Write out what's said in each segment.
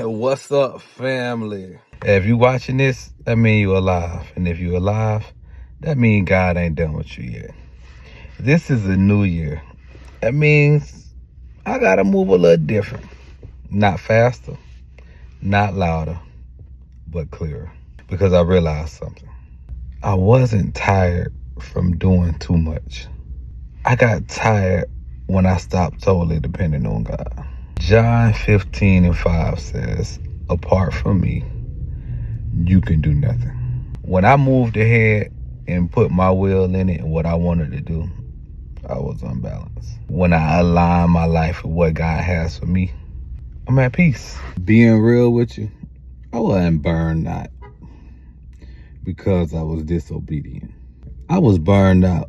What's up, family? If you watching this, that means you're alive. And if you're alive, that means God ain't done with you yet. This is a new year. That means I gotta move a little different. Not faster, not louder, but clearer. Because I realized something. I wasn't tired from doing too much. I got tired when I stopped totally depending on God. John 15:5 says, apart from me, you can do nothing. When I moved ahead and put my will in it and what I wanted to do, I was unbalanced. When I align my life with what God has for me, I'm at peace. Being real with you, I wasn't burned out because I was disobedient. I was burned out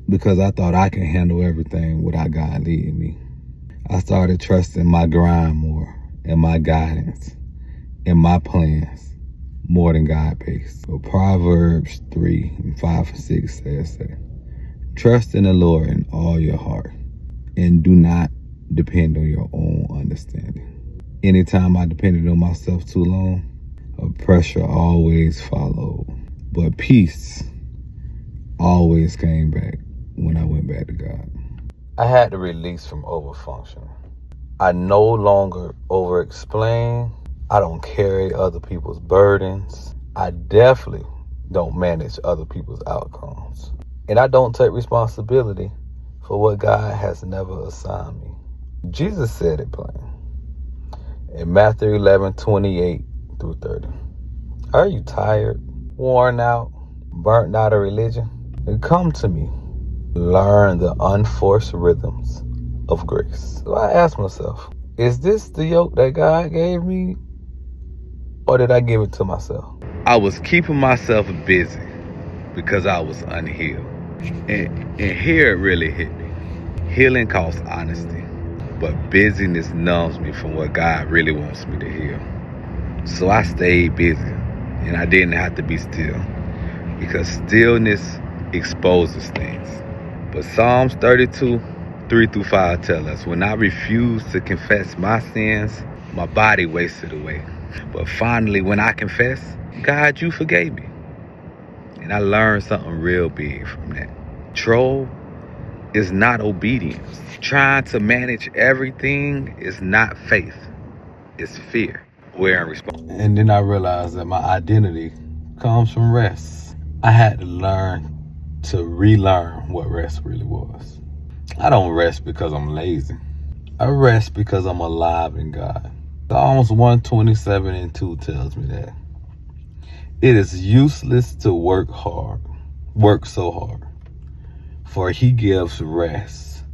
because I thought I can handle everything without God leading me. I started trusting my grind more and my guidance and my plans more than God pays. But Proverbs 3:5-6 says that, trust in the Lord in all your heart and do not depend on your own understanding. Anytime I depended on myself too long, pressure always followed. But peace always came back when I went back to God. I had to release from overfunctioning. I no longer over-explain. I don't carry other people's burdens. I definitely don't manage other people's outcomes. And I don't take responsibility for what God has never assigned me. Jesus said it plain. In Matthew 11:28-30. Are you tired, worn out, burnt out of religion? Then come to me. Learn the unforced rhythms of grace. So I asked myself, is this the yoke that God gave me, or did I give it to myself? I was keeping myself busy because I was unhealed. And here it really hit me. Healing costs honesty, but busyness numbs me from what God really wants me to heal. So I stayed busy, and I didn't have to be still, because stillness exposes things. But Psalms 32:3-5 tell us, when I refused to confess my sins, my body wasted away. But finally, when I confess, God, you forgave me. And I learned something real big from that. Control is not obedience. Trying to manage everything is not faith. It's fear. Where in response. And then I realized that my identity comes from rest. I had to learn to relearn what rest really was. I don't rest because I'm lazy. I rest because I'm alive in God. Psalms 127:2 tells me that it is useless to work so hard, for he gives rest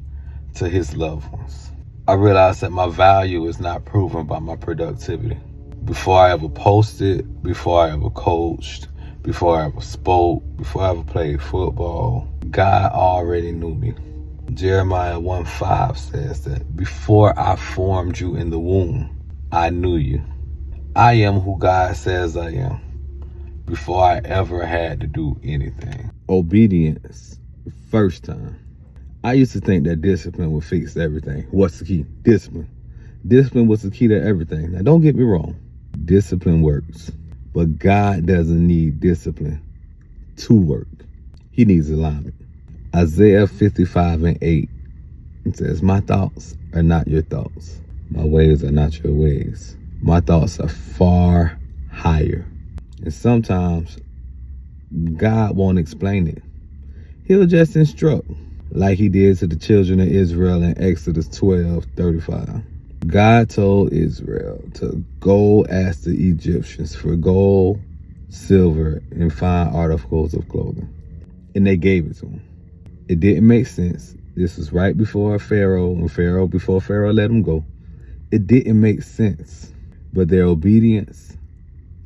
to his loved ones. I realized that my value is not proven by my productivity. Before I ever posted, before I ever coached, before I ever spoke, before I ever played football, God already knew me. Jeremiah 1:5 says that before I formed you in the womb, I knew you. I am who God says I am before I ever had to do anything. Obedience, first time. I used to think that discipline would fix everything. What's the key? Discipline. Discipline was the key to everything. Now, don't get me wrong. Discipline works. But God doesn't need discipline to work. He needs alignment. Isaiah 55:8. It says, my thoughts are not your thoughts. My ways are not your ways. My thoughts are far higher. And sometimes God won't explain it. He'll just instruct, like he did to the children of Israel in Exodus 12:35. God told Israel to go ask the Egyptians for gold, silver, and fine articles of clothing. And they gave it to them. It didn't make sense. This was right before before Pharaoh let them go. It didn't make sense. But their obedience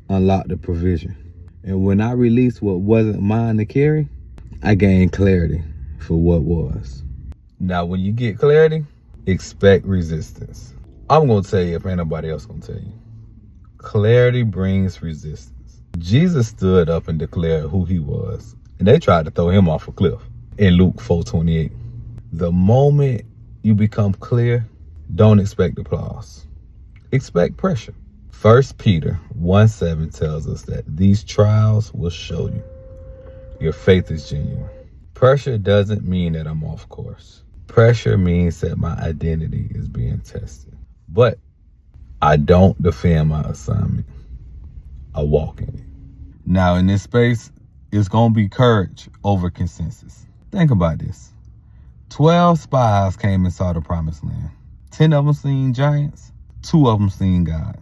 unlocked the provision. And when I released what wasn't mine to carry, I gained clarity for what was. Now, when you get clarity, expect resistance. I'm going to tell you if ain't nobody else going to tell you. Clarity brings resistance. Jesus stood up and declared who he was, and they tried to throw him off a cliff in Luke 4:28. The moment you become clear, don't expect applause. expect pressure. 1 Peter 1:7 tells us that these trials will show you your faith is genuine. Pressure doesn't mean that I'm off course. Pressure means that my identity is being tested. But I don't defend my assignment. I walk in it. Now, in this space, it's going to be courage over consensus. Think about this. 12 spies came and saw the promised land. 10 of them seen giants. 2 of them seen God.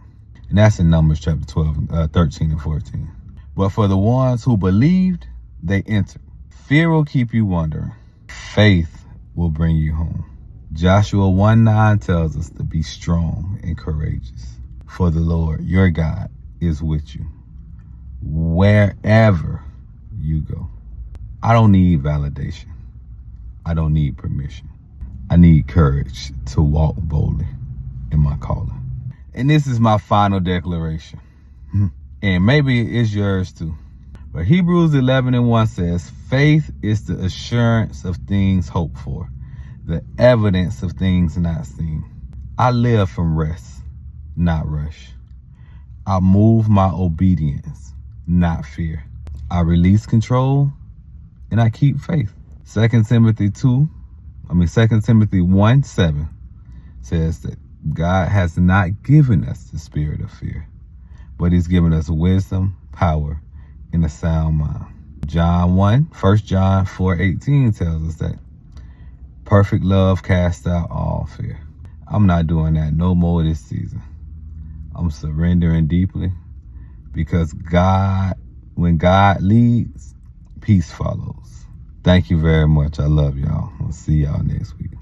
And that's in Numbers chapter 13 and 14. But for the ones who believed, they entered. Fear will keep you wandering. Faith will bring you home. Joshua 1:9 tells us to be strong and courageous. For the Lord, your God, is with you wherever you go. I don't need validation. I don't need permission. I need courage to walk boldly in my calling. And this is my final declaration. And maybe it's yours too. But Hebrews 11:1 says, faith is the assurance of things hoped for, the evidence of things not seen. I live from rest, not rush. I move my obedience, not fear. I release control and I keep faith. 2 Timothy 1:7 says that God has not given us the spirit of fear, but he's given us wisdom, power, and a sound mind. 1 John 4:18 tells us that perfect love casts out all fear. I'm not doing that no more this season. I'm surrendering deeply because when God leads, peace follows. Thank you very much. I love y'all. I'll see y'all next week.